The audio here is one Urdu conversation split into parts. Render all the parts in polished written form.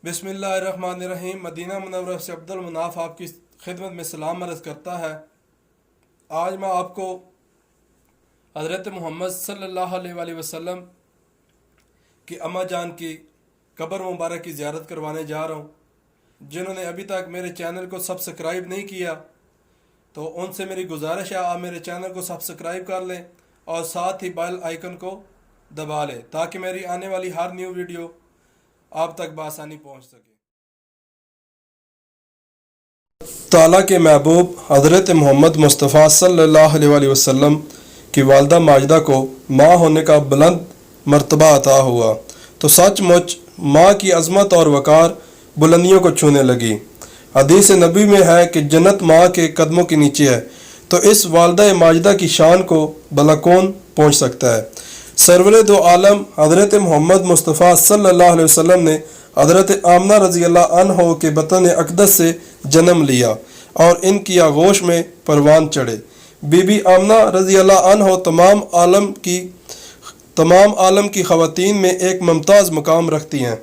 بسم اللہ الرحمن الرحیم۔ مدینہ منورہ سے عبدالمناف آپ کی خدمت میں سلام عرض کرتا ہے۔ آج میں آپ کو حضرت محمد صلی اللہ علیہ وآلہ وسلم کی اماں جان کی قبر مبارک کی زیارت کروانے جا رہا ہوں۔ جنہوں نے ابھی تک میرے چینل کو سبسکرائب نہیں کیا تو ان سے میری گزارش ہے، آپ میرے چینل کو سبسکرائب کر لیں اور ساتھ ہی بیل آئیکن کو دبا لیں تاکہ میری آنے والی ہر نیو ویڈیو آپ تک بآسانی پہنچ سکے۔ تعالیٰ کے محبوب حضرت محمد مصطفیٰ صلی اللہ علیہ وآلہ وسلم کی والدہ ماجدہ کو ماں ہونے کا بلند مرتبہ عطا ہوا تو سچ مچ ماں کی عظمت اور وقار بلندیوں کو چھونے لگی۔ حدیث نبی میں ہے کہ جنت ماں کے قدموں کے نیچے ہے، تو اس والدہ ماجدہ کی شان کو بھلا کون پہنچ سکتا ہے۔ سرور دو عالم حضرت محمد مصطفیٰ صلی اللہ علیہ وسلم نے حضرت آمنہ رضی اللہ عنہ کے بطن اقدس سے جنم لیا اور ان کی آغوش میں پروان چڑھے۔ بی بی آمنہ رضی اللہ عنہ تمام عالم کی خواتین میں ایک ممتاز مقام رکھتی ہیں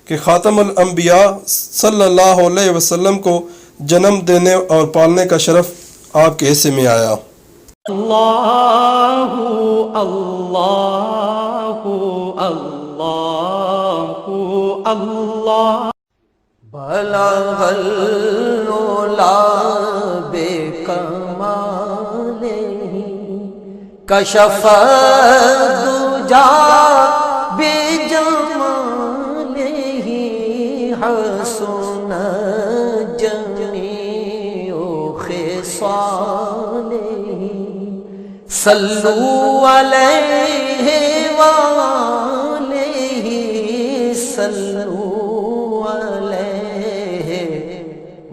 کہ خاتم الانبیاء صلی اللہ علیہ وسلم کو جنم دینے اور پالنے کا شرف آپ کے حصے میں آیا۔ اللہ اللہ اللہ اللہ بلغ العلا بکمالہ کشف الدجی بجمالہ حسن جمیع خصالہ صلو علیہ وآلہ صلو علیہ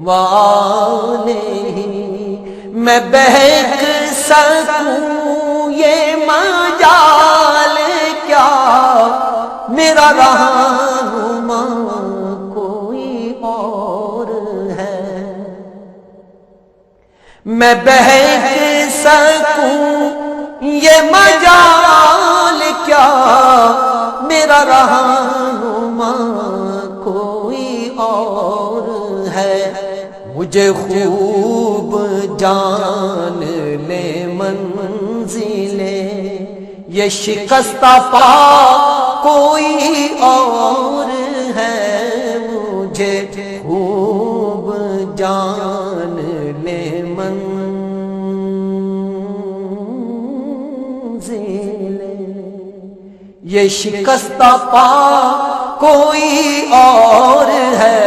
وآلہ۔ میں بہک سکوں یہ مجال کیا، میرا رہنما کوئی اور ہے۔ میں بہک سکوں یہ مجال کیا، میرا رہنما کوئی اور ہے۔ مجھے خوب جان لے منزلے یہ شکستہ پا کوئی اور ہے۔ مجھے خوب جان لے یہ شکستہ پا کوئی اور ہے،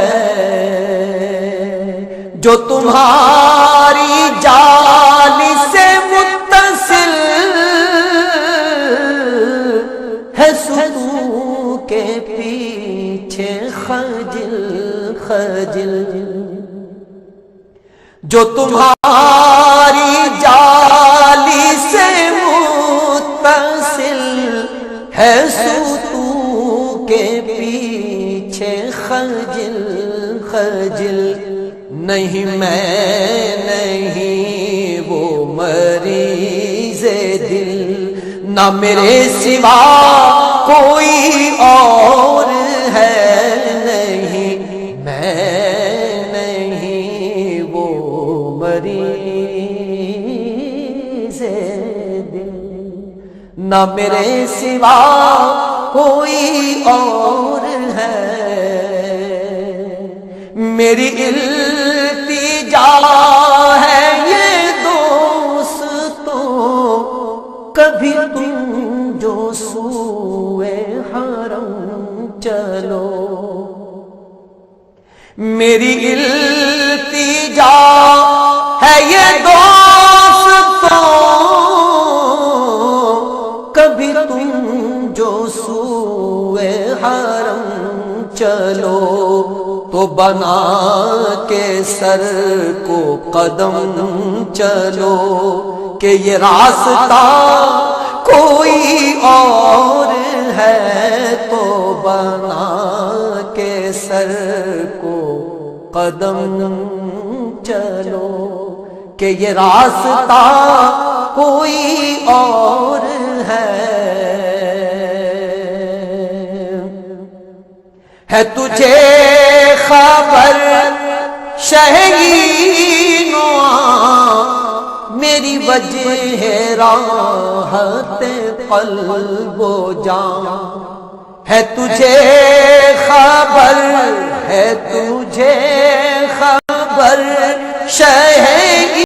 جو تمہاری جالی سے متصل ہے، ستون کے پیچھے خجل خجل۔ جو تمہاری جالی سے متصل ہے، ستون کے پیچھے خجل خجل۔ نہیں میں نہیں وہ مریض دل، نہ میرے سوا کوئی اور ہے۔ نہیں میں نہیں وہ مریض دل، نہ میرے سوا کوئی اور ہے۔ میری التجا ہے یہ دوستو، کبھی تم جو سوئے حرم چلو۔ میری التجا ہے یہ دوستو، کبھی تم جو سوئے حرم چلو، تو بنا کے سر کو قدم چلو کہ یہ راستہ کوئی اور ہے۔ تو بنا کے سر کو قدم چلو کہ یہ راستہ کوئی اور ہے۔ ہے تجھے خبر شہین میری وجہ ہے راحت قلب و جان، ہے تجھے خبر، ہے تجھے خبر شہین